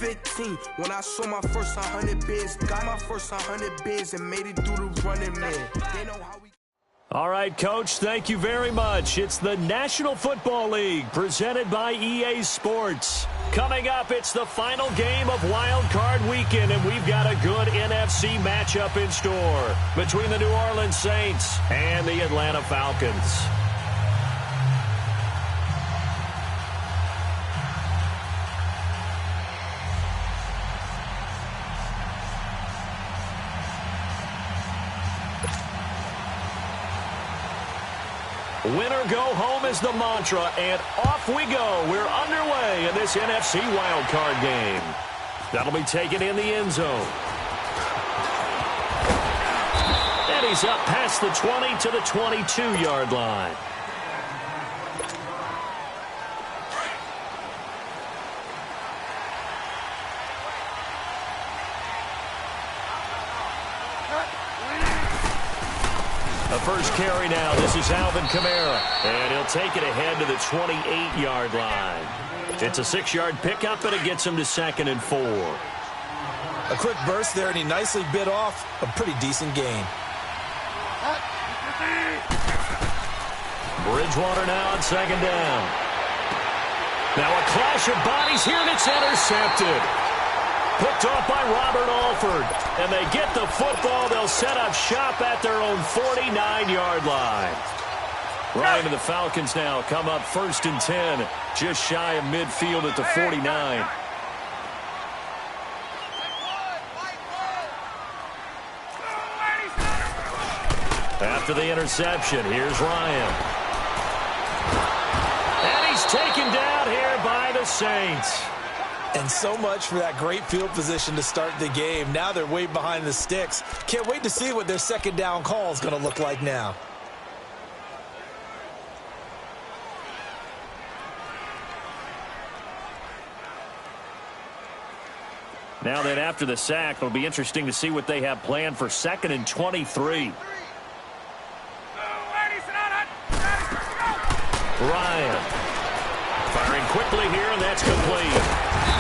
15 when I saw my first 100 bids. Got my first 100 bids and made it through the running man. They know how we... All right, Coach, thank you very much. It's the National Football League presented by EA Sports. Coming up, it's the final game of Wild Card Weekend, and we've got a good NFC matchup in store between the New Orleans Saints and the Atlanta Falcons. Winner go home is the mantra, and off we go. We're underway in this NFC wildcard game. That'll be taken in the end zone. And he's up past the 20 to the 22-yard line. The first carry now. This is Alvin Kamara. And he'll take it ahead to the 28-yard line. It's a 6-yard pickup, and it gets him to 2nd and 4. A quick burst there, and he nicely bit off a pretty decent gain. Bridgewater now on 2nd down. Now a clash of bodies here, and it's intercepted. Picked off by Robert Alford. And they get the football. They'll set up shop at their own 49-yard line. Ryan and the Falcons now come up 1st and 10. Just shy of midfield at the 49. After the interception, here's Ryan. And he's taken down here by the Saints. And so much for that great field position to start the game. Now they're way behind the sticks. Can't wait to see what their 2nd down call is going to look like now. Now then, after the sack, it'll be interesting to see what they have planned for 2nd and 23. Ryan firing quickly here, and that's complete.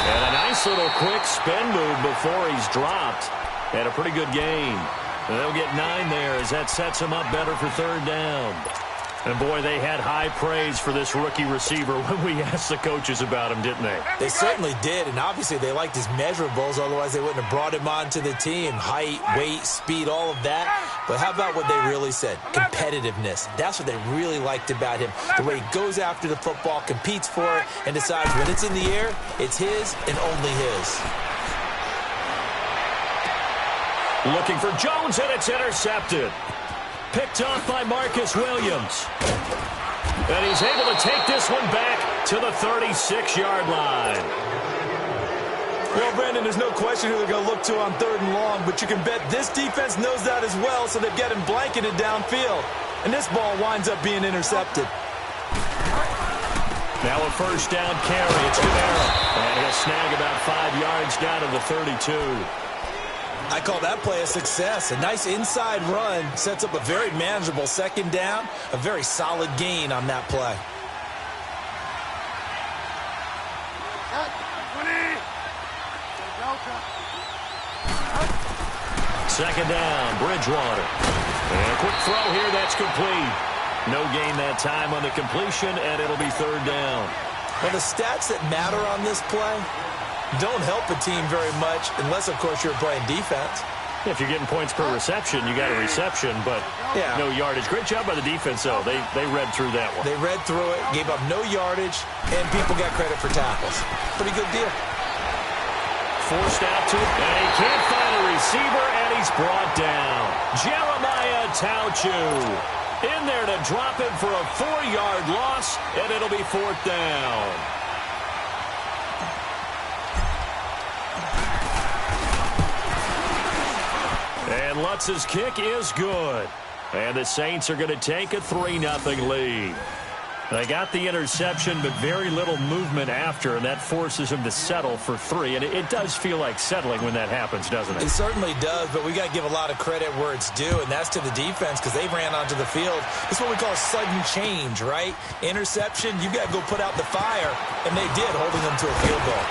And a nice little quick spin move before he's dropped. And a pretty good gain. And they'll get 9 there as that sets him up better for 3rd down. And, boy, they had high praise for this rookie receiver when we asked the coaches about him, didn't they? They certainly did, and obviously they liked his measurables. Otherwise, they wouldn't have brought him onto the team. Height, weight, speed, all of that. But how about what they really said? Competitiveness. That's what they really liked about him. The way he goes after the football, competes for it, and decides when it's in the air, it's his and only his. Looking for Jones, and it's intercepted. Picked off by Marcus Williams. And he's able to take this one back to the 36-yard line. Well, Brandon, there's no question who they're going to look to on 3rd and long, but you can bet this defense knows that as well, so they've got him blanketed downfield. And this ball winds up being intercepted. Now a 1st down carry. It's Kamara. And he'll snag about 5 yards down to the 32. I call that play a success. A nice inside run sets up a very manageable 2nd down. A very solid gain on that play. Second down, Bridgewater. And a quick throw here, that's complete. No gain that time on the completion, and it'll be 3rd down. Well, the stats that matter on this play don't help a team very much unless, of course, you're playing defense. If you're getting points per reception, you got a reception, but no yardage. Great job by the defense, though. They read through that one. They read through it, gave up no yardage, and people got credit for tackles. Pretty good deal. Forced out to it, and he can't find a receiver, and he's brought down. Jeremiah Tauchu in there to drop him for a 4-yard loss, and it'll be 4th down. And Lutz's kick is good. And the Saints are going to take a 3-0 lead. They got the interception, but very little movement after, and that forces him to settle for 3. And it does feel like settling when that happens, doesn't it? It certainly does, but we got to give a lot of credit where it's due, and that's to the defense because they ran onto the field. It's what we call sudden change, right? Interception, you got to go put out the fire, and they did, holding them to a field goal.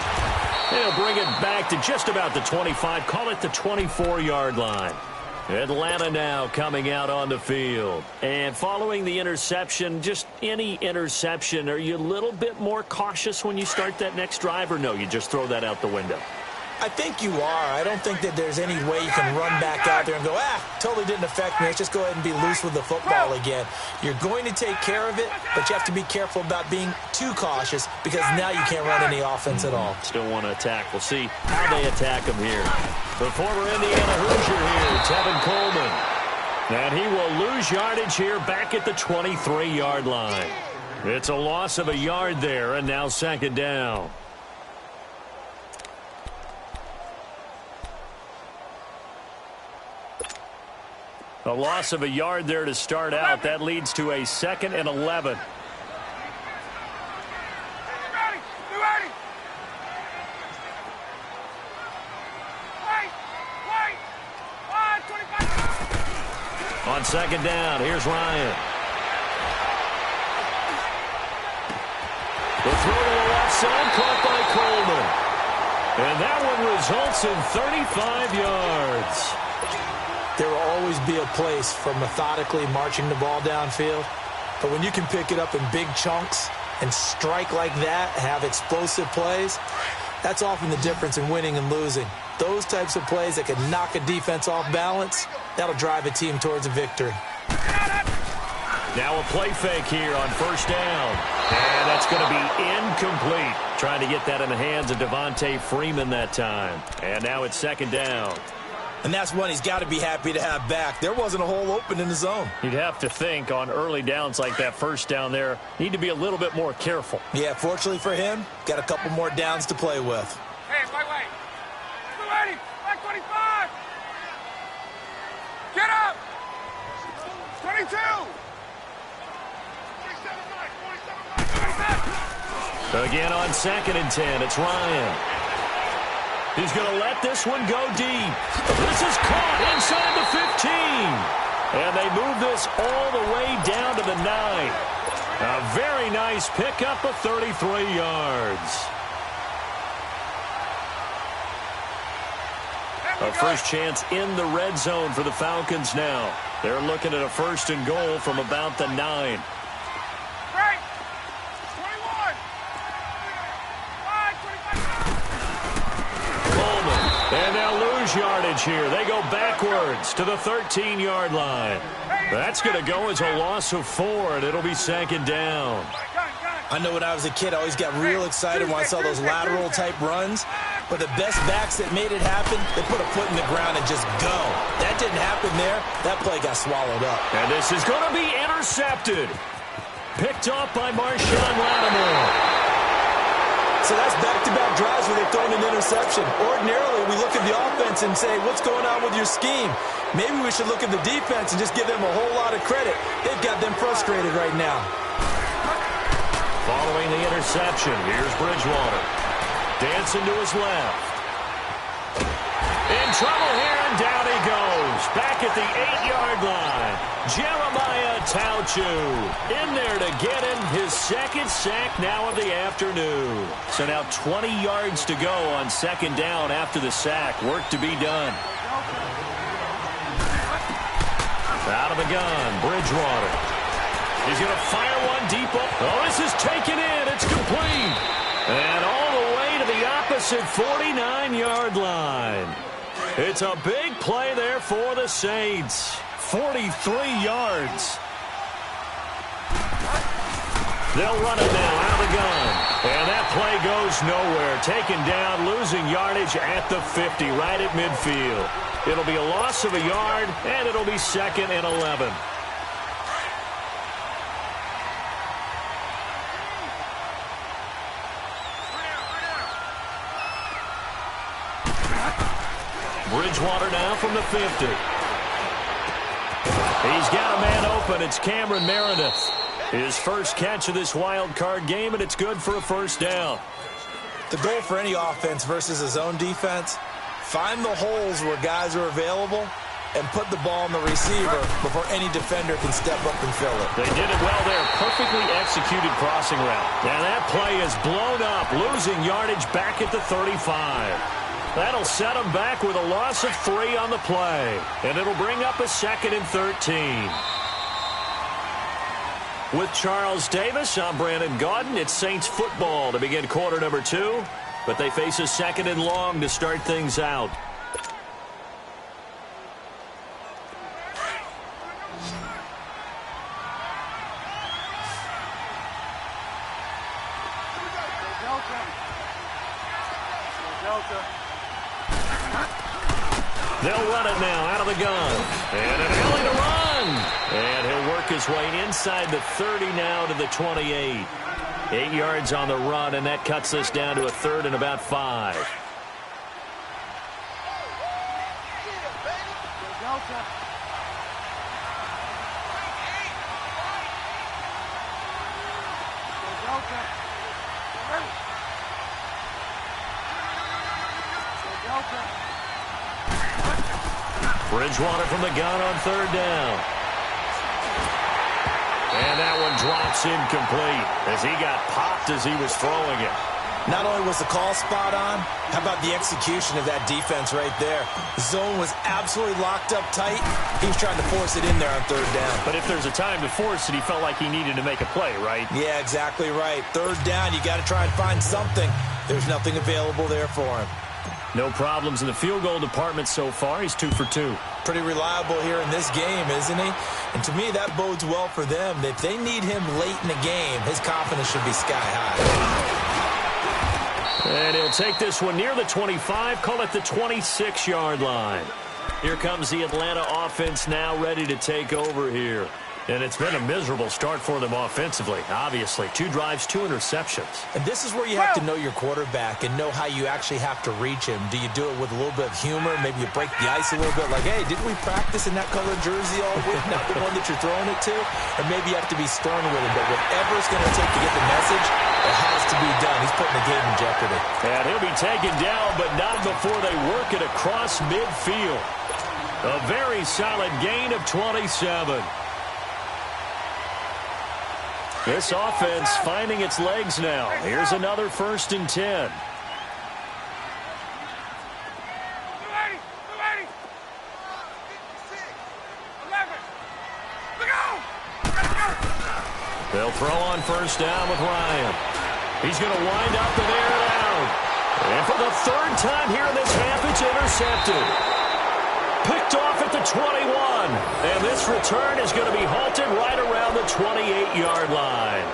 It'll they'll bring it back to just about the 25. Call it the 24-yard line. Atlanta now coming out on the field. And following the interception, just any interception, are you a little bit more cautious when you start that next drive, or no, you just throw that out the window? I think you are. I don't think that there's any way you can run back out there and go, totally didn't affect me. Let's just go ahead and be loose with the football again. You're going to take care of it, but you have to be careful about being too cautious because now you can't run any offense at all. Still want to attack. We'll see how they attack him here. The former Indiana Hoosier here, Tevin Coleman. And he will lose yardage here back at the 23-yard line. It's a loss of a yard there, and now second down. A loss of a yard there to start out. That leads to a 2nd and 11. On second down, here's Ryan. The throw to the left side, caught by Coleman. And that one results in 35 yards. There will always be a place for methodically marching the ball downfield. But when you can pick it up in big chunks and strike like that, have explosive plays, that's often the difference in winning and losing. Those types of plays that can knock a defense off balance, that'll drive a team towards a victory. Now a play fake here on first down. And that's going to be incomplete. Trying to get that in the hands of Devontae Freeman that time. And now it's second down. And that's one he's got to be happy to have back. There wasn't a hole open in the zone. You'd have to think on early downs like that first down there, need to be a little bit more careful. Yeah, fortunately for him, got a couple more downs to play with. Hey, wait. 280, back 25. Get up. 22. 47. Again on 2nd and 10, it's Ryan. He's going to let this one go deep. This is caught inside the 15. And they move this all the way down to the 9. A very nice pickup of 33 yards. A first chance in the red zone for the Falcons now. They're looking at a 1st and goal from about the 9. And they'll lose yardage here. They go backwards to the 13-yard line. That's going to go as a loss of 4, and it'll be second down. I know when I was a kid, I always got real excited when I saw those lateral-type runs. But the best backs that made it happen, they put a foot in the ground and just go. That didn't happen there. That play got swallowed up. And this is going to be intercepted. Picked off by Marshawn Lattimore. So that's back-to-back drives where they've thrown an interception. Ordinarily, we look at the offense and say, what's going on with your scheme? Maybe we should look at the defense and just give them a whole lot of credit. They've got them frustrated right now. Following the interception, here's Bridgewater. Dancing to his left. In trouble here, and down he goes. Back at the 8-yard line. Jeremiah Tauchu in there to get him his 2nd sack now of the afternoon. So now 20 yards to go on second down after the sack. Work to be done. Out of the gun, Bridgewater. He's going to fire one deep. Oh, this is taken in. It's complete. And all the way to the opposite 49-yard line. It's a big play there for the Saints. 43 yards. They'll run it now out of the gun. And that play goes nowhere. Taken down, losing yardage at the 50, right at midfield. It'll be a loss of a yard, and it'll be 2nd and 11. Bridgewater now from the 50. He's got a man open. It's Cameron Meredith. His first catch of this wild card game, and it's good for a first down. The goal for any offense versus a zone defense, find the holes where guys are available and put the ball on the receiver before any defender can step up and fill it. They did it well there. Perfectly executed crossing route. And that play is blown up, losing yardage back at the 35. That'll set them back with a loss of 3 on the play. And it'll bring up a 2nd and 13. With Charles Davis, I'm Brandon Gaudin. It's Saints football to begin quarter number 2. But they face a 2nd and long to start things out. They'll run it now out of the gun. And an alley to run. And he'll work his way inside the 30 now to the 28. 8 yards on the run, and that cuts us down to a 3rd and about 5. Bridgewater from the gun on 3rd down. And that one drops incomplete as he got popped as he was throwing it. Not only was the call spot on, how about the execution of that defense right there? The zone was absolutely locked up tight. He was trying to force it in there on 3rd down. But if there's a time to force it, he felt like he needed to make a play, right? Yeah, exactly right. 3rd down, you got to try and find something. There's nothing available there for him. No problems in the field goal department so far. He's 2 for 2. Pretty reliable here in this game, isn't he? And to me, that bodes well for them. If they need him late in the game, his confidence should be sky high. And he'll take this one near the 25, call it the 26-yard line. Here comes the Atlanta offense now ready to take over here. And it's been a miserable start for them offensively, obviously. 2 drives, 2 interceptions. And this is where you have to know your quarterback and know how you actually have to reach him. Do you do it with a little bit of humor? Maybe you break the ice a little bit like, hey, didn't we practice in that colored jersey all week? Not the one that you're throwing it to? Or maybe you have to be stern with him. But whatever it's going to take to get the message, it has to be done. He's putting the game in jeopardy. And he'll be taken down, but not before they work it across midfield. A very solid gain of 27. This offense finding its legs now. Here's another 1st and 10. They'll throw on 1st down with Ryan. He's going to wind up and air it out. And for the 3rd time here in this half, it's intercepted. Picked off at the 21. And this return is going to be halted right around the 28-yard line.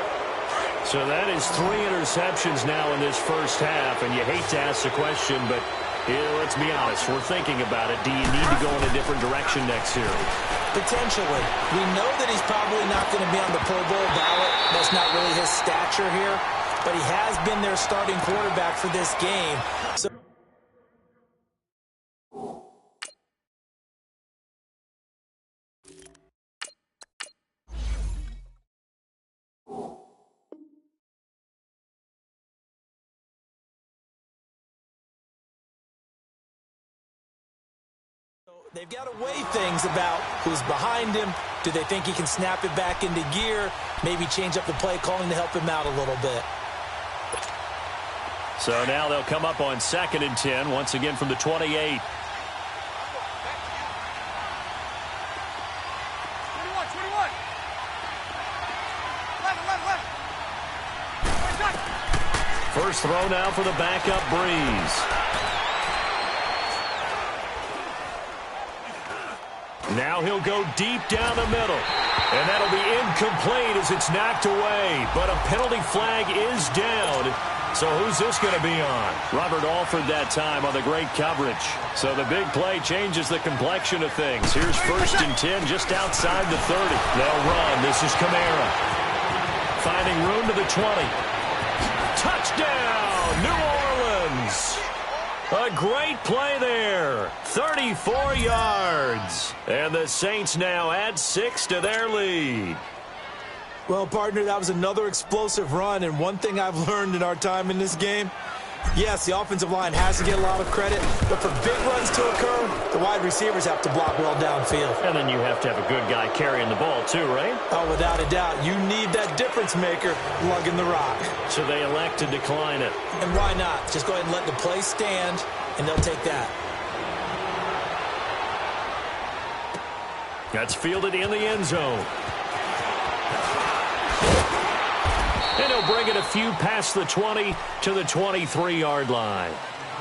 So that is 3 interceptions now in this first half. And you hate to ask the question, but let's be honest. We're thinking about it. Do you need to go in a different direction next year? Potentially. We know that he's probably not going to be on the Pro Bowl ballot. That's not really his stature here. But he has been their starting quarterback for this game. So they've got to weigh things about who's behind him. Do they think he can snap it back into gear? Maybe change up the play calling to help him out a little bit. So now they'll come up on 2nd and 10, once again from the 28. 21. First throw now for the backup Breeze. Now he'll go deep down the middle. And that'll be incomplete as it's knocked away. But a penalty flag is down. So who's this going to be on? Robert Alford that time on the great coverage. So the big play changes the complexion of things. Here's 1st and 10 just outside the 30. They'll run. This is Kamara. Finding room to the 20. Touchdown, New Orleans. A great play there. 34 yards. And the Saints now add 6 to their lead. Well, partner, that was another explosive run. And one thing I've learned in our time in this game, Yes, the offensive line has to get a lot of credit, but for big runs to occur, the wide receivers have to block well downfield. And then you have to have a good guy carrying the ball too, right? Oh, without a doubt. You need that difference maker lugging the rock. So they elect to decline it. And why not? Just go ahead and let the play stand, and they'll take that. That's fielded in the end zone. And he'll bring it a few past the 20 to the 23-yard line.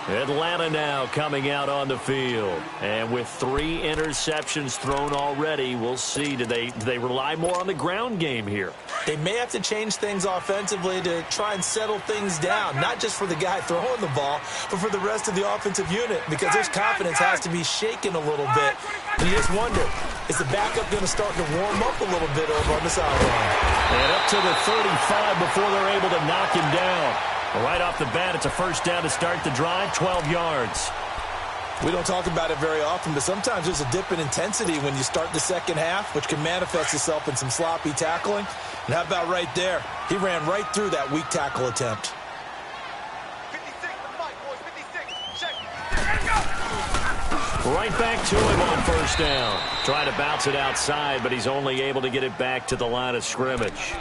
Atlanta now coming out on the field. And with 3 interceptions thrown already, we'll see. Do they rely more on the ground game here? They may have to change things offensively to try and settle things down, not just for the guy throwing the ball, but for the rest of the offensive unit, because his confidence has to be shaken a little bit. And you just wonder, is the backup going to start to warm up a little bit over on the sideline? And up to the 35 before they're able to knock him down. Right off the bat, it's a first down to start the drive, 12 yards. We don't talk about it very often, but sometimes there's a dip in intensity when you start the second half, which can manifest itself in some sloppy tackling. And how about right there? He ran right through that weak tackle attempt. 56, the mic, boys, 56. Check. Let's go. Right back to him on first down. Trying to bounce it outside, but he's only able to get it back to the line of scrimmage.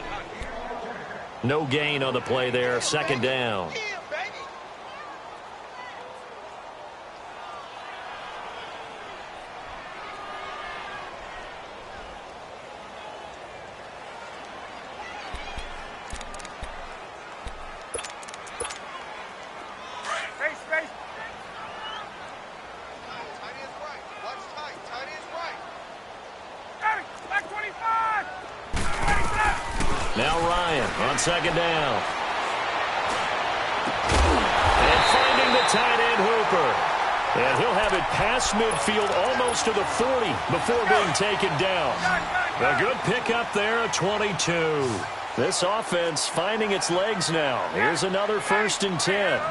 No gain on the play there. Second down. Now Ryan on second down. And finding the tight end Hooper. And he'll have it past midfield almost to the 40 before being taken down. A good pickup there at 22. This offense finding its legs now. Here's another 1st and 10.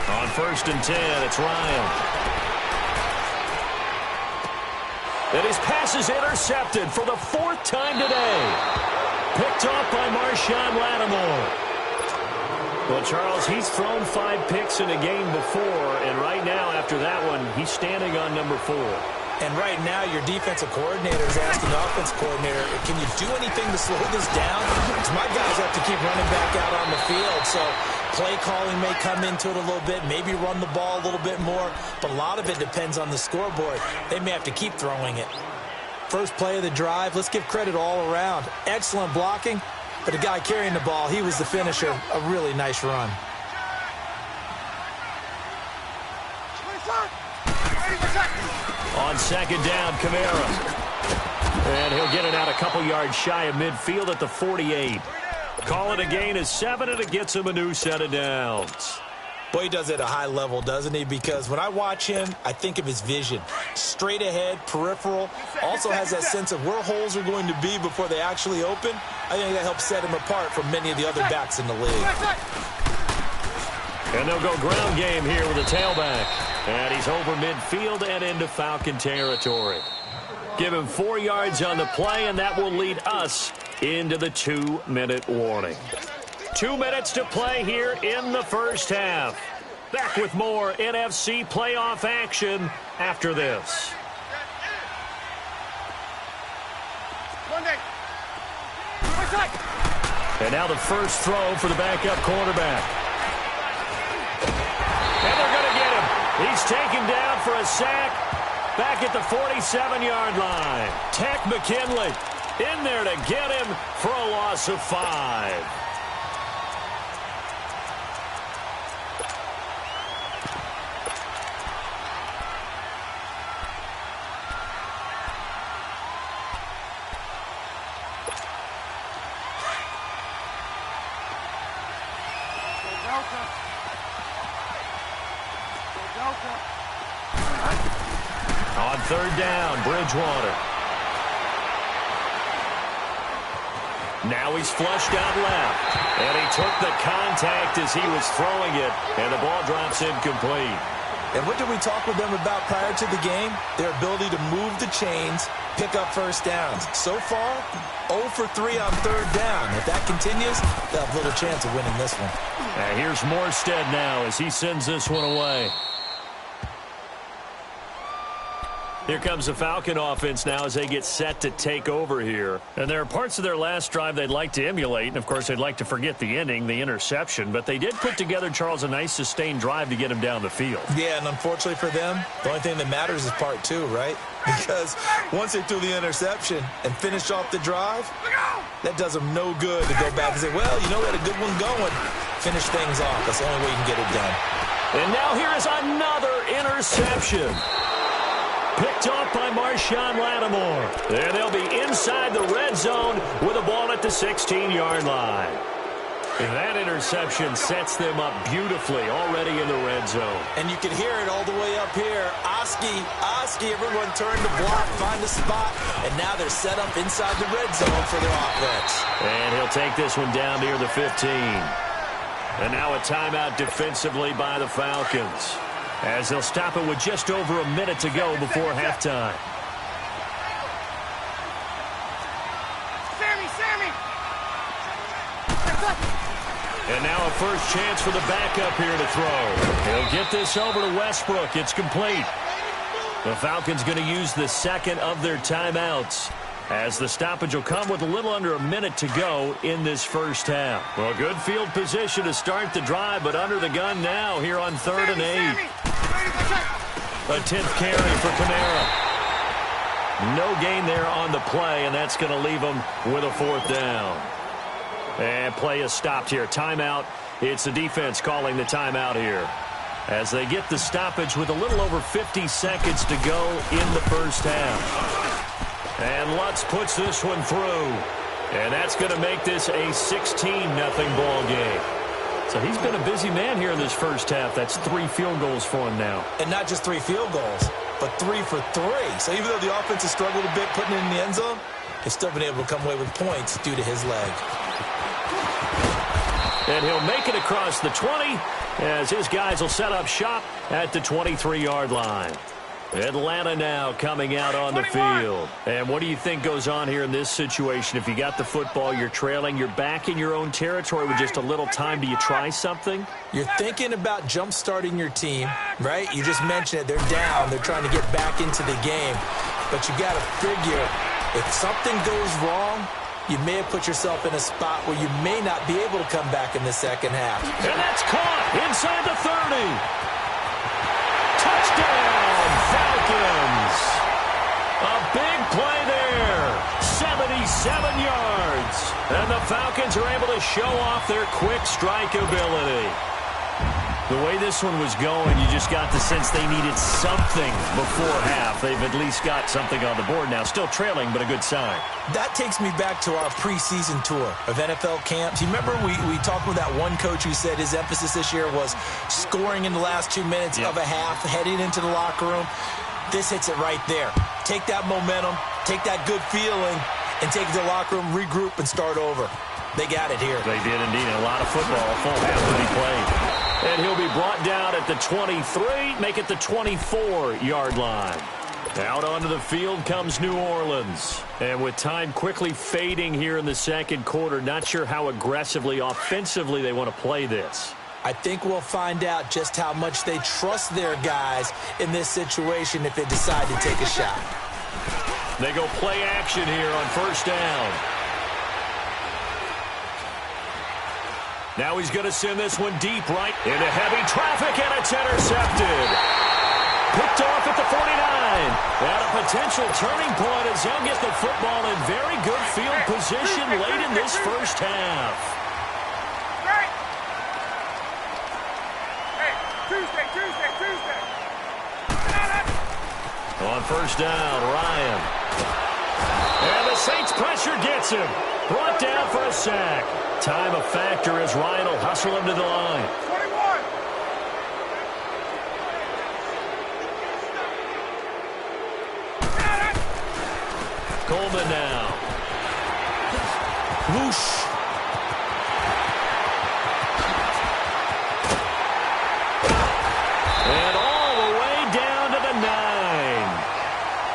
On 1st and 10, it's Ryan. And his pass is intercepted for the 4th time today. Picked off by Marshawn Lattimore. Well, Charles, he's thrown 5 picks in a game before, and right now, after that one, he's standing on number 4. And right now, your defensive coordinator is asking the offensive coordinator, can you do anything to slow this down? Because my guys have to keep running back out on the field, so play calling may come into it a little bit, maybe run the ball a little bit more, but a lot of it depends on the scoreboard. They may have to keep throwing it. First play of the drive, let's give credit all around. Excellent blocking, but the guy carrying the ball, he was the finisher. A really nice run. On second down, Kamara. And he'll get it out a couple yards shy of midfield at the 48. Call it a gain of 7, and it gets him a new set of downs. Boy, he does it at a high level, doesn't he? Because when I watch him, I think of his vision. Straight ahead, peripheral. Also has that sense of where holes are going to be before they actually open. I think that helps set him apart from many of the other backs in the league. And they'll go ground game here with a tailback. And he's over midfield and into Falcon territory. Give him 4 yards on the play, and that will lead us into the 2-minute warning. 2 minutes to play here in the first half. Back with more NFC playoff action after this. And now the first throw for the backup quarterback. And they're going to get him. He's taken down for a sack back at the 47-yard line. Tech McKinley in there to get him for a loss of 5. On third down, Bridgewater. Now he's flushed out left. And he took the contact as he was throwing it. And the ball drops incomplete. And what did we talk with them about prior to the game? Their ability to move the chains, pick up first downs. So far, 0 for 3 on third down. If that continues, they'll have little chance of winning this one. Here's Morstead now as he sends this one away. Here comes the Falcon offense now as they get set to take over here. And there are parts of their last drive they'd like to emulate. And, of course, they'd like to forget the ending, the interception. But they did put together, Charles, a nice sustained drive to get him down the field. Yeah, and unfortunately for them, the only thing that matters is part 2, right? Because once they threw the interception and finished off the drive, that does them no good to go back and say, well, you know, we had a good one going. Finish things off. That's the only way you can get it done. And now here is another interception. Picked off by Marshawn Lattimore. And they'll be inside the red zone with a ball at the 16-yard line. And that interception sets them up beautifully already in the red zone. And you can hear it all the way up here. Oski, everyone turned to block, find a spot, and now they're set up inside the red zone for their offense. And he'll take this one down near the 15. And now a timeout defensively by the Falcons, as they'll stop it with just over a minute to go before halftime. And now a first chance for the backup here to throw. He'll get this over to Westbrook. It's complete. The Falcons going to use the second of their timeouts, as the stoppage will come with a little under a minute to go in this first half. Well, good field position to start the drive, but under the gun now here on 3rd and 8. A 10th carry for Kamara. No gain there on the play, and that's going to leave them with a 4th down. And play is stopped here. Timeout. It's the defense calling the timeout here, as they get the stoppage with a little over 50 seconds to go in the first half. And Lutz puts this one through. And that's going to make this a 16-0 ball game. So he's been a busy man here in this first half. That's 3 field goals for him now. And not just 3 field goals, but 3 for 3. So even though the offense has struggled a bit putting it in the end zone, they've still been able to come away with points due to his leg. And he'll make it across the 20, as his guys will set up shop at the 23-yard line. Atlanta now coming out on the field. And what do you think goes on here in this situation? If you got the football, you're trailing, you're back in your own territory with just a little time. Do you try something? You're thinking about jump-starting your team, right? You just mentioned it. They're down. They're trying to get back into the game. But you got to figure, if something goes wrong, you may have put yourself in a spot where you may not be able to come back in the second half. And that's caught inside the 30. Touchdown, Falcons. A big play there. 77 yards. And the Falcons are able to show off their quick strike ability. The way this one was going, you just got the sense they needed something before half. They've at least got something on the board now. Still trailing, but a good sign. That takes me back to our preseason tour of NFL camps. You remember we talked with that one coach who said his emphasis this year was scoring in the last 2 minutes of a half, heading into the locker room. This hits it right there. Take that momentum, take that good feeling, and take it to the locker room, regroup, and start over. They got it here. They did indeed. A lot of football, a full half to be played. And he'll be brought down at the 23, make it the 24-yard line. Out onto the field comes New Orleans. And with time quickly fading here in the second quarter, not sure how aggressively, offensively they want to play this. I think we'll find out just how much they trust their guys in this situation if they decide to take a shot. They go play action here on first down. Now he's going to send this one deep right into heavy traffic, and it's intercepted. Picked off at the 49. And a potential turning point as he'll get the football in very good field position late in this first half. Tuesday. On first down, Ryan. And the Saints pressure gets him. Brought down for a sack. Time a factor as Ryan will hustle him to the line. 21. Coleman now. Whoosh. And all the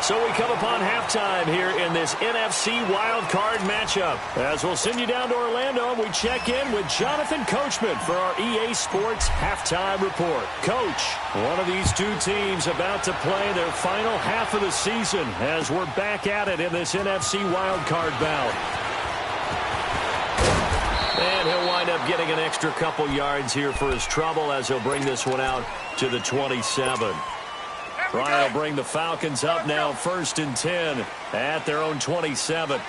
So we come upon halftime here in this NFC wildcard matchup. As we'll send you down to Orlando, and we check in with Jonathan Coachman for our EA Sports Halftime Report. Coach, one of these two teams about to play their final half of the season as we're back at it in this NFC wildcard bout. And he'll wind up getting an extra couple yards here for his trouble as he'll bring this one out to the 27. Ryan will bring the Falcons up now, 1st and 10 at their own 27.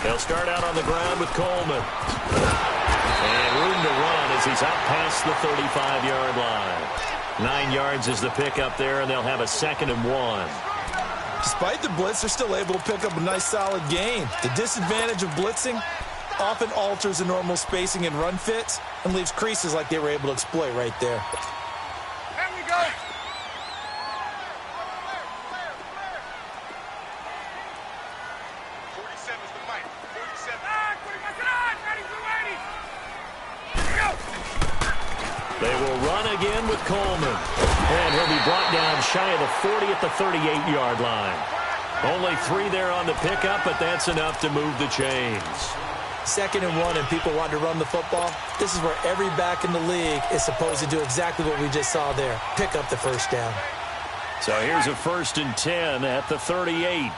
They'll start out on the ground with Coleman. And room to run as he's out past the 35-yard line. 9 yards is the pickup there, and they'll have a 2nd and 1. Despite the blitz, they're still able to pick up a nice solid gain. The disadvantage of blitzing often alters the normal spacing and run fits and leaves creases like they were able to exploit right there. There we go. 47's the mic. 47. They will run again with Coleman. And he'll be brought down shy of the 40 at the 38-yard line. Only 3 there on the pickup, but that's enough to move the chains. 2nd and 1 and people want to run the football. This is where every back in the league is supposed to do exactly what we just saw there. Pick up the first down. So here's a 1st and 10 at the 38.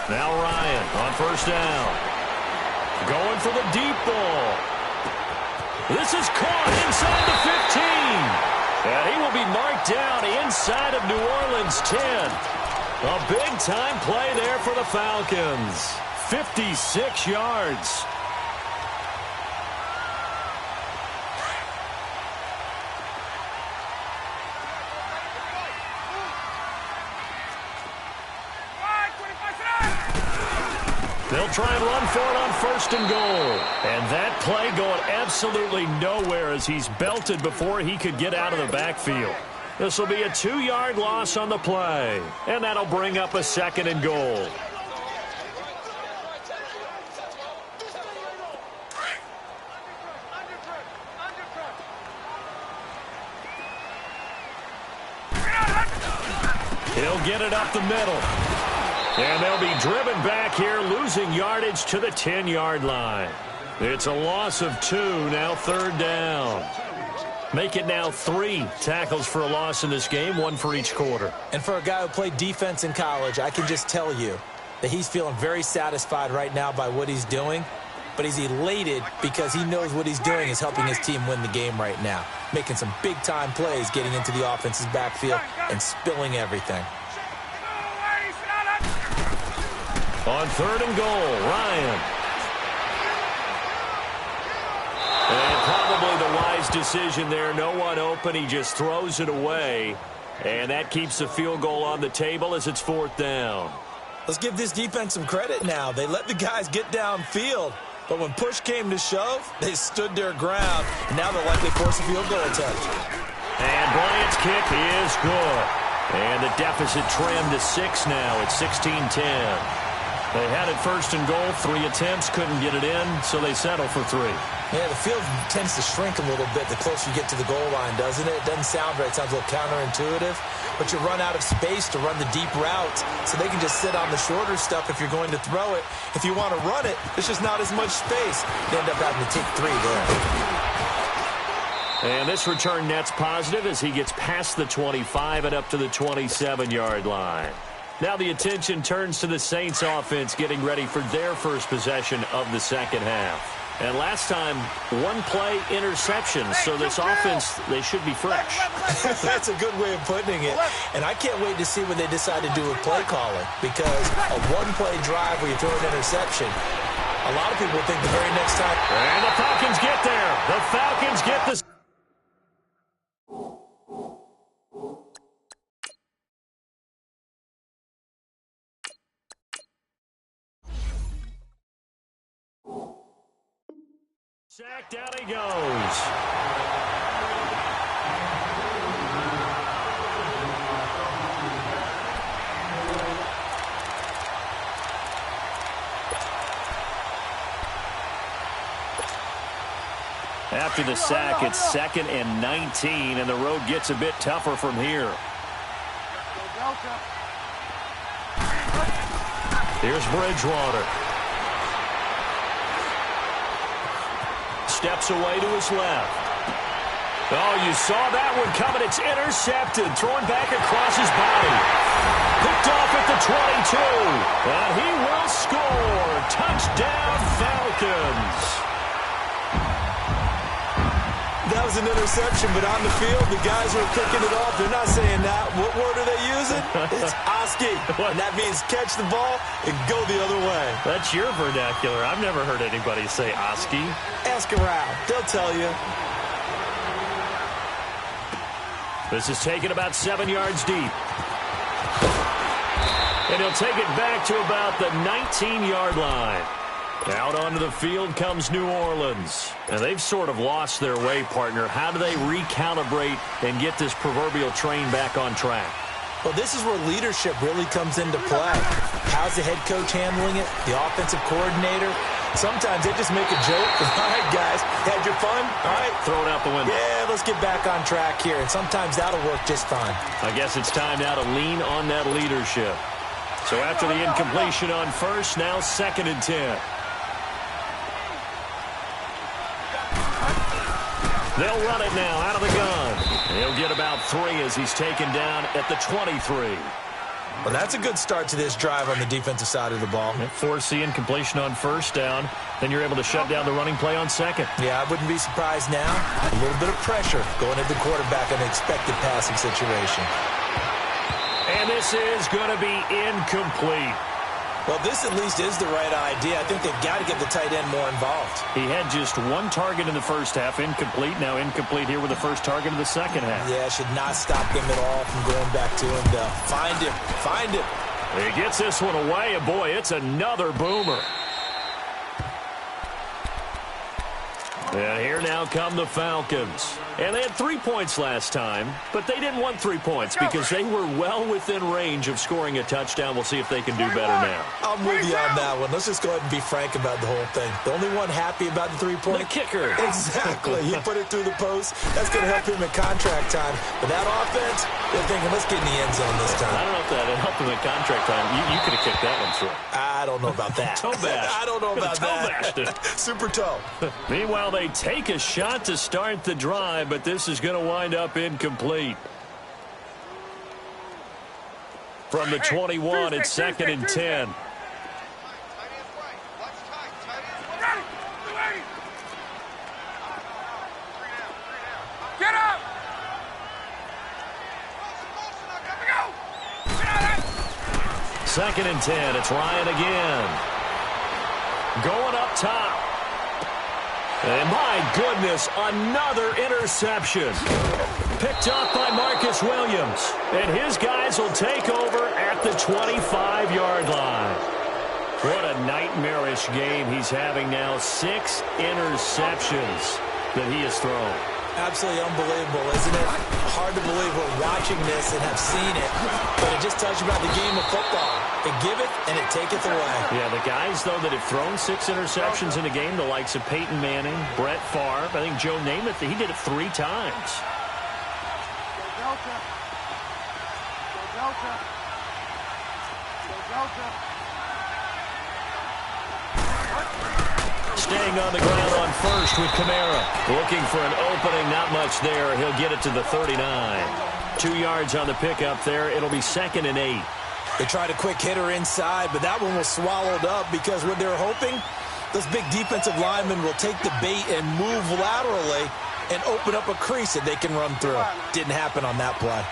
Now Ryan on 1st down. Going for the deep ball. This is caught inside the 15. And he will be marked down inside of New Orleans 10. A big-time play there for the Falcons. 56 yards. They'll try and run for it on 1st and goal. And that play going absolutely nowhere as he's belted before he could get out of the backfield. This will be a 2-yard loss on the play. And that'll bring up a 2nd and goal. He'll get it up the middle. And they'll be driven back here, losing yardage to the 10-yard line. It's a loss of 2, now 3rd down. Make it now 3 tackles for a loss in this game, 1 for each quarter. And for a guy who played defense in college, I can just tell you that he's feeling very satisfied right now by what he's doing. But he's elated because he knows what he's doing is helping his team win the game right now. Making some big-time plays, getting into the offense's backfield and spilling everything. On 3rd and goal, Ryan. And probably the wise decision there. No one open. He just throws it away. And that keeps the field goal on the table as it's 4th down. Let's give this defense some credit now. They let the guys get downfield. But when push came to shove, they stood their ground. And now they'll likely force a field goal attempt. And Bryant's kick is good. And the deficit trimmed to 6 now at 16-10. They had it 1st and goal, 3 attempts, couldn't get it in, so they settle for 3. Yeah, the field tends to shrink a little bit the closer you get to the goal line, doesn't it? It doesn't sound right. It sounds a little counterintuitive. But you run out of space to run the deep routes, so they can just sit on the shorter stuff if you're going to throw it. If you want to run it, there's just not as much space. They end up having to take 3 there. And this return net's positive as he gets past the 25 and up to the 27-yard line. Now the attention turns to the Saints offense getting ready for their first possession of the second half. And last time, 1 play interception, so this offense, they should be fresh. That's a good way of putting it. And I can't wait to see what they decide to do with play calling, because a 1-play drive where you throw an interception, a lot of people think the very next time. And the Falcons get there. The Falcons get the... Sack, down he goes. after the sack. It's 2nd and 19, and the road gets a bit tougher from here. Here's Bridgewater. Steps away to his left. Oh, you saw that one coming. It's intercepted. Thrown back across his body. Picked off at the 22. And he will score. Touchdown, Falcons. That was an interception, but on the field, the guys were picking it off. They're not saying that. What word are they using? It's Oski. And that means catch the ball and go the other way. That's your vernacular. I've never heard anybody say Oski. Ask around. They'll tell you. This is taken about 7 yards deep. And he'll take it back to about the 19-yard line. Out onto the field comes New Orleans. And they've sort of lost their way, partner. How do they recalibrate and get this proverbial train back on track? Well, this is where leadership really comes into play. How's the head coach handling it? The offensive coordinator? Sometimes they just make a joke. All right, guys, had your fun? All right. Throw it out the window. Yeah, let's get back on track here. And sometimes that'll work just fine. I guess it's time now to lean on that leadership. So after the incompletion on first, now 2nd and 10. They'll run it now out of the gun. He'll get about 3 as he's taken down at the 23. Well, that's a good start to this drive on the defensive side of the ball. Force the incompletion on first down. Then you're able to shut down the running play on 2nd. Yeah, I wouldn't be surprised now. A little bit of pressure going at the quarterback in an expected passing situation. And this is going to be incomplete. Well, this at least is the right idea. I think they've got to get the tight end more involved. He had just 1 target in the first half, incomplete. Now incomplete here with the first target of the second half. Yeah, should not stop them at all from going back to him, though. Find him. He gets this one away, and boy, it's another boomer. And here now come the Falcons. And they had 3 points last time, but they didn't want 3 points because they were well within range of scoring a touchdown. We'll see if they can do better now. I'm with you on that one. Let's just go ahead and be frank about the whole thing. The only one happy about the 3-point? The kicker. Exactly. He put it through the post. That's going to help him at contract time. But that offense, they're thinking, let's get in the end zone this time. I don't know if that helped him at contract time. You could have kicked that one through. I don't know about that. Toe bash. I don't know about that. Toe bashed it. Super toe. Meanwhile, they take a shot to start the drive, but this is going to wind up incomplete. From the 21, it's 2nd and 10. Get up! 2nd and 10. It's Ryan again. Going up top. And my goodness, another interception. Picked up by Marcus Williams. And his guys will take over at the 25-yard line. What a nightmarish game he's having now. 6 interceptions that he has thrown. Absolutely unbelievable, isn't it? Hard to believe we're watching this and have seen it, but it just tells you about the game of football. It giveth and it taketh away. Yeah, the guys, though, that have thrown 6 interceptions in a game, the likes of Peyton Manning, Brett Favre, I think Joe Namath, he did it 3 times. Staying on the ground on first with Kamara. Looking for an opening, not much there. He'll get it to the 39. 2 yards on the pickup there. It'll be 2nd and 8. They tried a quick hitter inside, but that one was swallowed up because what they're hoping, those big defensive linemen will take the bait and move laterally and open up a crease that they can run through. Didn't happen on that play.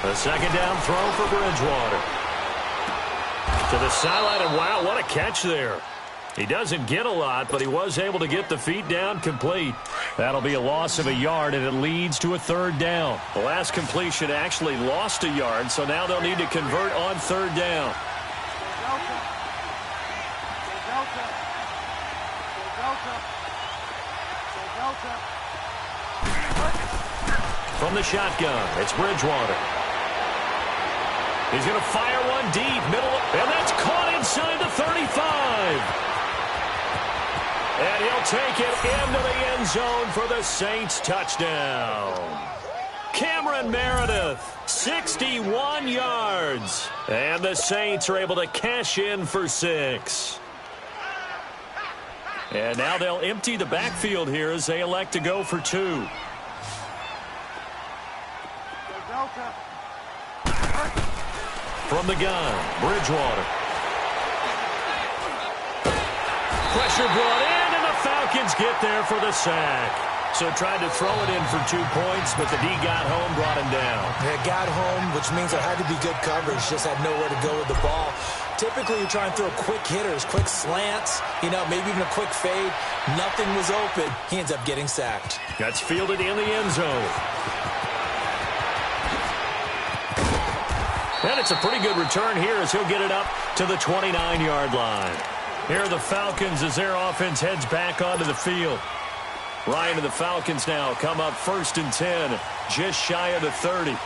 A 2nd down throw for Bridgewater. To the sideline, and wow, what a catch there. He doesn't get a lot, but he was able to get the feet down complete. That'll be a loss of a yard, and it leads to a 3rd down. The last completion actually lost a yard, so now they'll need to convert on 3rd down. From the shotgun, it's Bridgewater. He's going to fire one deep, middle, and that's caught inside the 35. And he'll take it into the end zone for the Saints touchdown. Cameron Meredith, 61 yards. And the Saints are able to cash in for 6. And now they'll empty the backfield here as they elect to go for 2. From the gun, Bridgewater. Pressure brought in, and the Falcons get there for the sack. So tried to throw it in for 2 points, but the D got home, brought him down. It got home, which means there had to be good coverage. Just had nowhere to go with the ball. Typically, you try and throw quick hitters, quick slants, maybe even a quick fade. Nothing was open. He ends up getting sacked. That's fielded in the end zone. And it's a pretty good return here as he'll get it up to the 29-yard line. Here are the Falcons as their offense heads back onto the field. Ryan and the Falcons now come up 1st and 10, just shy of the 30. 22!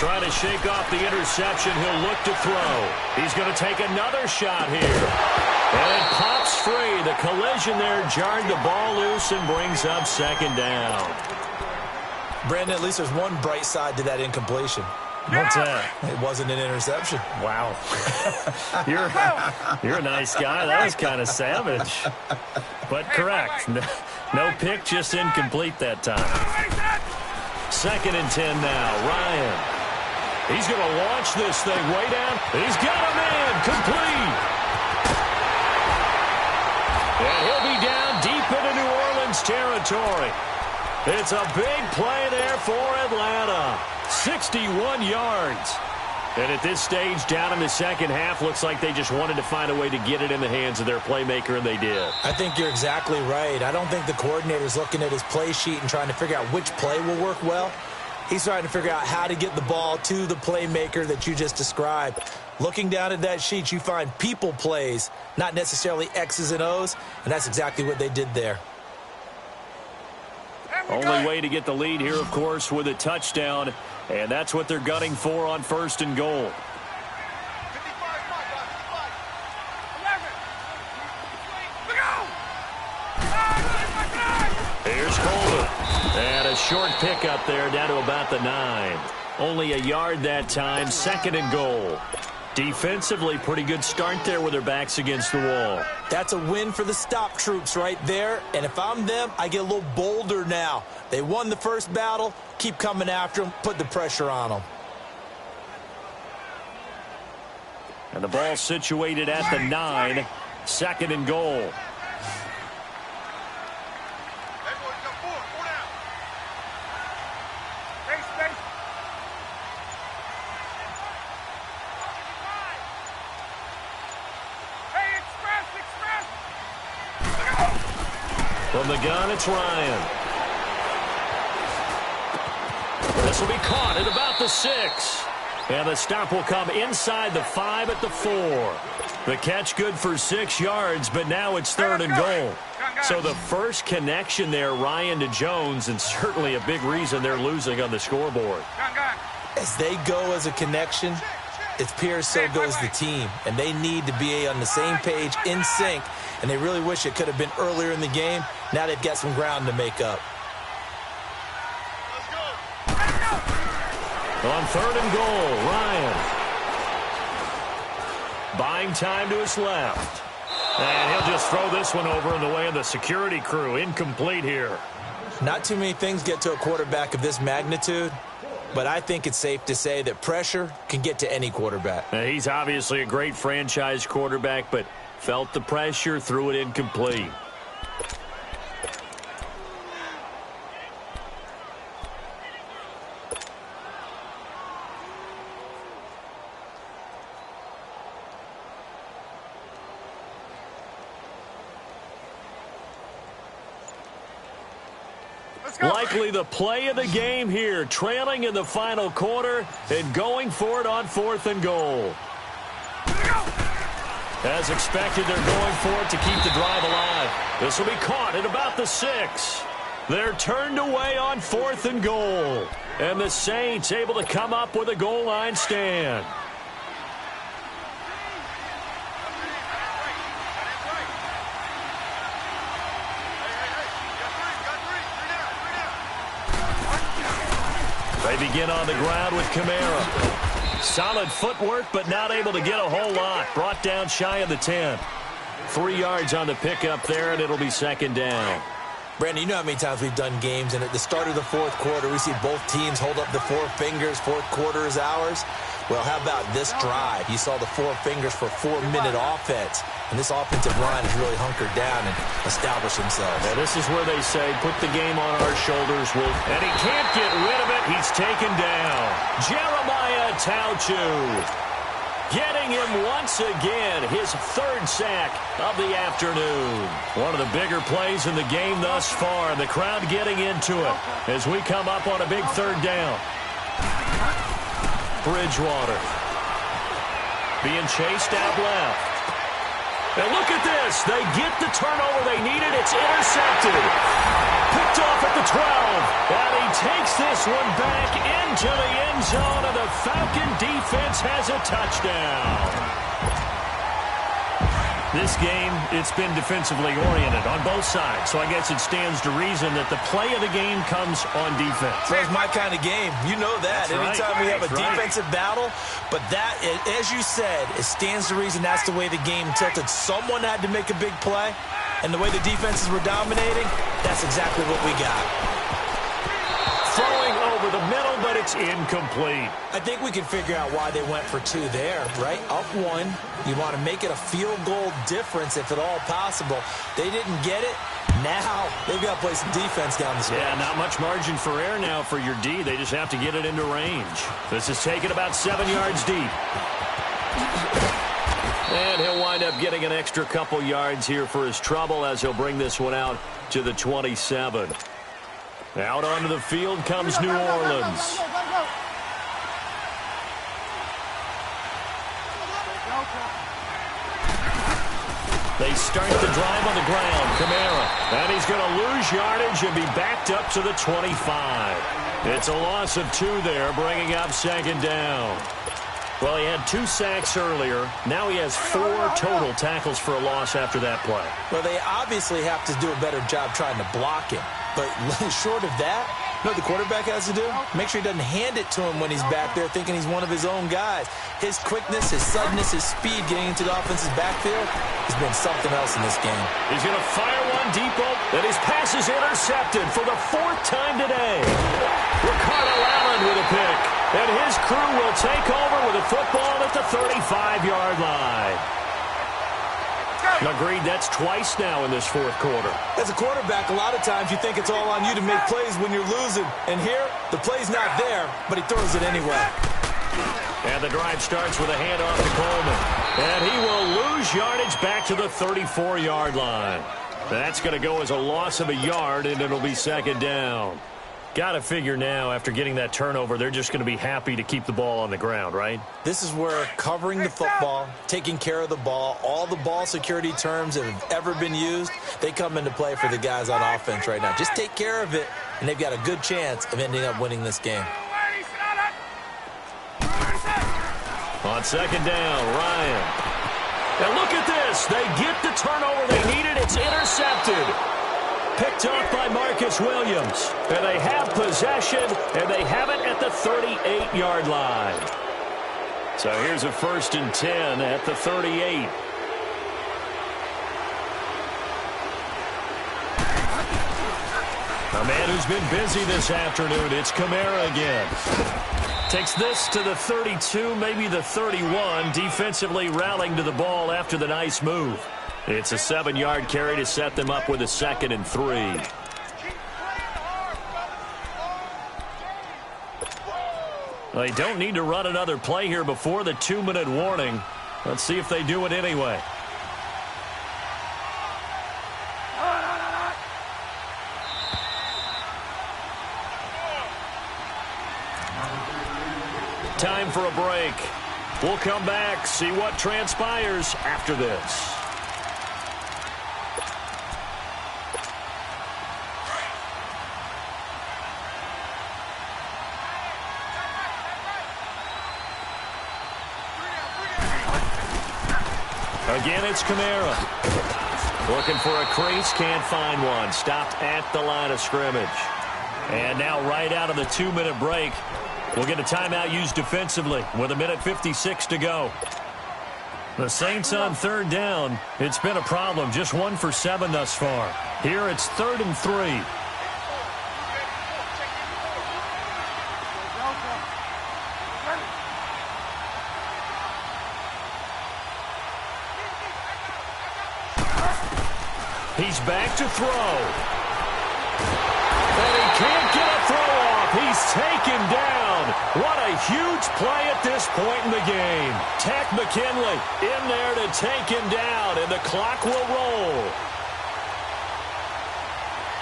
Trying to shake off the interception. He'll look to throw. He's going to take another shot here. And it pops free. The collision there jarred the ball loose and brings up 2nd down. Brandon, at least there's one bright side to that incompletion. What's that? It wasn't an interception. Wow. You're a nice guy. That was kind of savage. But correct. No pick, just incomplete that time. 2nd and 10 now. Ryan. He's going to launch this thing way down. He's got a man. Complete. And he'll be down deep into New Orleans territory. It's a big play there for Atlanta. 61 yards. And at this stage, down in the second half, looks like they just wanted to find a way to get it in the hands of their playmaker, and they did. I think you're exactly right. I don't think the coordinator's looking at his play sheet and trying to figure out which play will work well. He's trying to figure out how to get the ball to the playmaker that you just described. Looking down at that sheet, you find people plays, not necessarily X's and O's, and that's exactly what they did there. Only way to get the lead here, of course, with a touchdown, and that's what they're gunning for on 1st and goal. 55, Here's Colton. And a short pickup there down to about the 9. Only a yard that time, 2nd and goal. Defensively, pretty good start there with their backs against the wall. That's a win for the stop troops right there. And if I'm them, I get a little bolder now. They won the first battle. Keep coming after them. Put the pressure on them. And the ball situated at the 9. 2nd and goal. From the gun, it's Ryan. This will be caught at about the 6. And the stop will come inside the 5 at the 4. The catch good for 6 yards, but now it's 3rd and goal. So the first connection there, Ryan to Jones, and certainly a big reason they're losing on the scoreboard. As they go as a connection, it's Pierce, so goes the team. And they need to be on the same page, in sync. And they really wish it could have been earlier in the game. Now they've got some ground to make up. On 3rd and goal, Ryan. Buying time to his left. And he'll just throw this one over in the way of the security crew. Incomplete here. Not too many things get to a quarterback of this magnitude, but I think it's safe to say that pressure can get to any quarterback. Now, he's obviously a great franchise quarterback, but felt the pressure, threw it incomplete. Likely the play of the game here, trailing in the final quarter and going for it on 4th and goal. As expected, they're going for it to keep the drive alive. This will be caught at about the 6. They're turned away on 4th and goal. And the Saints able to come up with a goal line stand. They begin on the ground with Kamara. Solid footwork, but not able to get a whole lot. Brought down shy of the 10. 3 yards on the pickup there, and it'll be 2nd down. Brandon, you know how many times we've done games, and at the start of the 4th quarter, we see both teams hold up the 4 fingers, 4th quarter is ours. Well, how about this drive? You saw the 4 fingers for 4-minute offense, and this offensive line has really hunkered down and established themselves. Now, this is where they say, put the game on our shoulders, Wolf. And he can't get rid of it. He's taken down. Jeremiah Tauchu getting him once again, his 3rd sack of the afternoon. One of the bigger plays in the game thus far, and the crowd getting into it as we come up on a big 3rd down. Bridgewater being chased out left. And look at this. They get the turnover they needed. It's intercepted. Picked off at the 12. And he takes this one back into the end zone, and the Falcon defense has a touchdown. This game, it's been defensively oriented on both sides, so I guess it stands to reason that the play of the game comes on defense. So it's my kind of game. You know that. That's Anytime we have a right. defensive battle, but that, as you said, it stands to reason that's the way the game tilted. Someone had to make a big play, and the way the defenses were dominating, that's exactly what we got. Throwing over the middle, but it's incomplete. I think we can figure out why they went for 2 there, right? Up 1. You want to make it a field goal difference if at all possible. They didn't get it. Now they've got to play some defense down the stretch. Yeah, not much margin for error now for your D. They just have to get it into range. This is taken about 7 yards deep. And he'll wind up getting an extra couple yards here for his trouble as he'll bring this one out to the 27. Out onto the field comes New Orleans. They start the drive on the ground. Kamara. And he's going to lose yardage and be backed up to the 25. It's a loss of 2 there, bringing up 2nd down. Well, he had 2 sacks earlier. Now he has 4 total tackles for a loss after that play. Well, they obviously have to do a better job trying to block him. But short of that, you know what the quarterback has to do? Make sure he doesn't hand it to him when he's back there thinking he's one of his own guys. His quickness, his suddenness, his speed getting into the offense's backfield has been something else in this game. He's going to fire one deep, and his pass is intercepted for the 4th time today. Ricardo Allen with a pick. And his crew will take over with a football at the 35-yard line. Agreed, that's twice now in this 4th quarter. As a quarterback, a lot of times you think it's all on you to make plays when you're losing. And here, the play's not there, but he throws it anyway. And the drive starts with a handoff to Coleman. And he will lose yardage back to the 34-yard line. That's going to go as a loss of a yard, and it'll be 2nd down. Got to figure now, after getting that turnover, they're just going to be happy to keep the ball on the ground, right? This is where covering the football, taking care of the ball, all the ball security terms that have ever been used, they come into play for the guys on offense right now. Just take care of it, and they've got a good chance of ending up winning this game. On 2nd down, Ryan. And look at this. They get the turnover they needed. It's intercepted. Picked off by Marcus Williams. And they have possession, and they have it at the 38-yard line. So here's a 1st and 10 at the 38. A man who's been busy this afternoon, it's Kamara again. Takes this to the 32, maybe the 31, defensively rallying to the ball after the nice move. It's a 7-yard carry to set them up with a 2nd and 3. They don't need to run another play here before the 2-minute warning. Let's see if they do it anyway. Time for a break. We'll come back, see what transpires after this. Again, it's Kamara. Looking for a crease, can't find one. Stopped at the line of scrimmage. And now right out of the 2-minute break, we'll get a timeout used defensively with 1:56 to go. The Saints on third down. It's been a problem. Just 1 for 7 thus far. Here it's 3rd and 3. He's back to throw. And he can't get a throw off. He's taken down. What a huge play at this point in the game. Takk McKinley in there to take him down, and the clock will roll.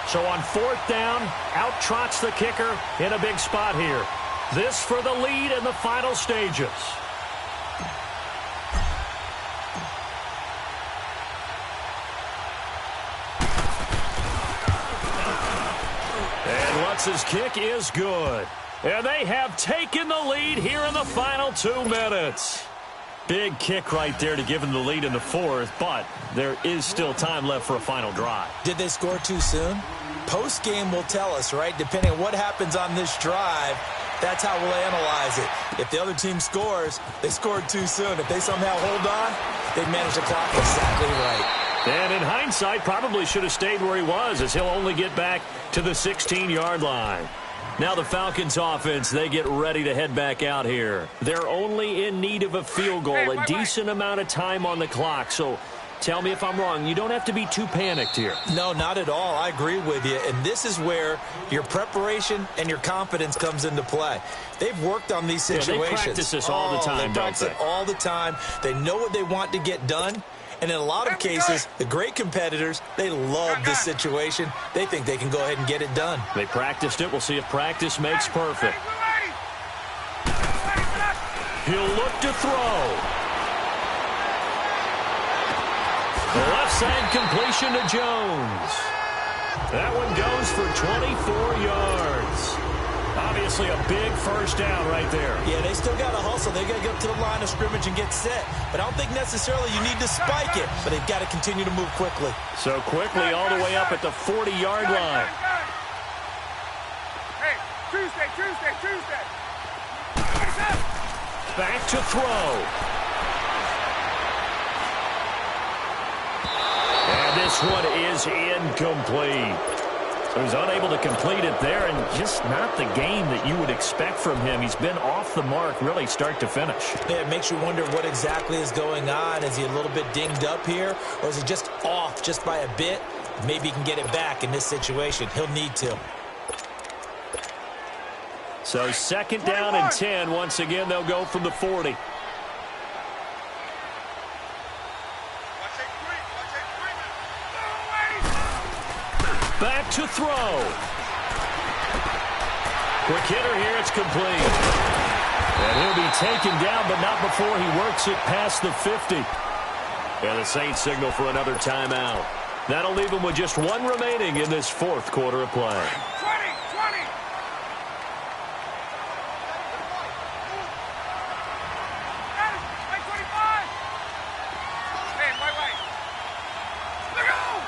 So on 4th down, out trots the kicker in a big spot here. This for the lead in the final stages. Lutz's kick is good. And they have taken the lead here in the final 2 minutes. Big kick right there to give them the lead in the 4th, but there is still time left for a final drive. Did they score too soon? Post-game will tell us, right? Depending on what happens on this drive, that's how we'll analyze it. If the other team scores, they scored too soon. If they somehow hold on, they manage the clock exactly right. And in hindsight, probably should have stayed where he was, as he'll only get back to the 16-yard line. Now the Falcons offense, they get ready to head back out here. They're only in need of a field goal, a decent amount of time on the clock. So tell me if I'm wrong. You don't have to be too panicked here. No, not at all. I agree with you. And this is where your preparation and your confidence comes into play. They've worked on these situations. Yeah, they practice this all the time, they practice it all the time. They know what they want to get done. And in a lot of cases, the great competitors, they love this situation. They think they can go ahead and get it done. They practiced it. We'll see if practice makes perfect. He'll look to throw. The left side completion to Jones. That one goes for 24 yards. Obviously a big first down right there. Yeah, they still got to hustle. They got to get up to the line of scrimmage and get set. But I don't think necessarily you need to spike it. But they've got to continue to move quickly. So quickly all the way up at the 40-yard line. Hey, Tuesday. Back to throw. And this one is incomplete. So he's unable to complete it there, and just not the game that you would expect from him. He's been off the mark really start to finish. Yeah, it makes you wonder what exactly is going on. Is he a little bit dinged up here, or is he just off just by a bit? Maybe he can get it back in this situation. He'll need to. So 2nd down and 10. Once again, they'll go from the 40. Back to throw. Quick hitter here. It's complete. And he'll be taken down, but not before he works it past the 50. And the Saints signal for another timeout. That'll leave them with just 1 remaining in this 4th quarter of play. 20. Hey, wait. Look out!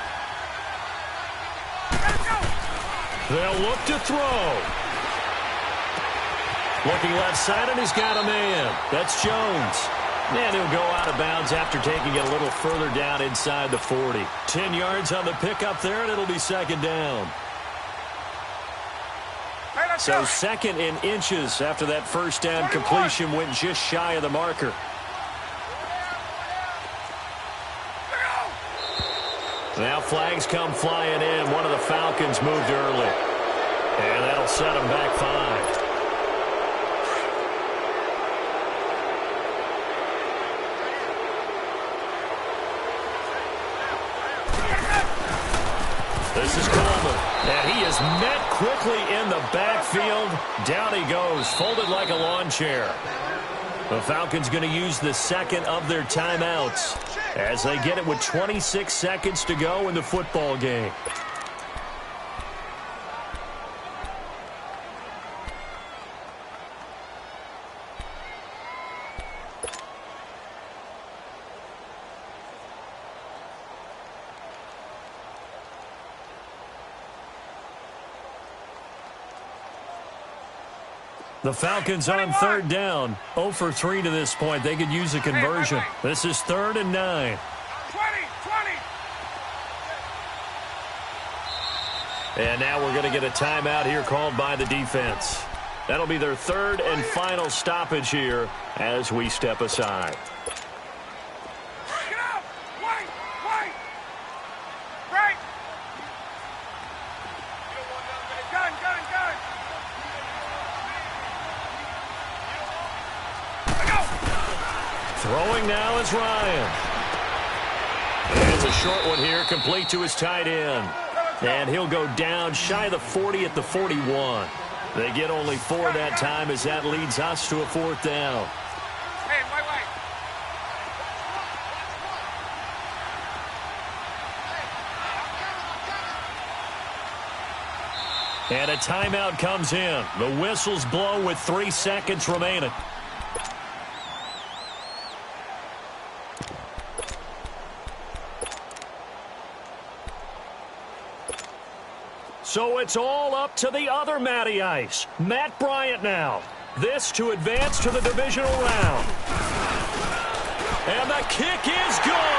They'll look to throw. Looking left side, and he's got a man. That's Jones. And he'll go out of bounds after taking it a little further down inside the 40. 10 yards on the pickup there, and it'll be 2nd down. So 2nd in inches after that first down completion went just shy of the marker. Now flags come flying in. One of the Falcons moved early. And that'll set them back 5. This is Coleman. And he is met quickly in the backfield. Down he goes, folded like a lawn chair. The Falcons going to use the second of their timeouts as they get it with 26 seconds to go in the football game. The Falcons on third down. 0 for 3 to this point. They could use a conversion. This is 3rd and 9. 20. And now we're going to get a timeout here called by the defense. That'll be their 3rd and final stoppage here as we step aside. Get up! Wait! Right! Gun! Throwing now is Ryan. And it's a short one here, complete to his tight end. And he'll go down shy of the 40 at the 41. They get only 4 that time as that leads us to a 4th down. Hey, wait. And a timeout comes in. The whistles blow with 3 seconds remaining. So it's all up to the other Matty Ice. Matt Bryant now. This to advance to the divisional round. And the kick is good.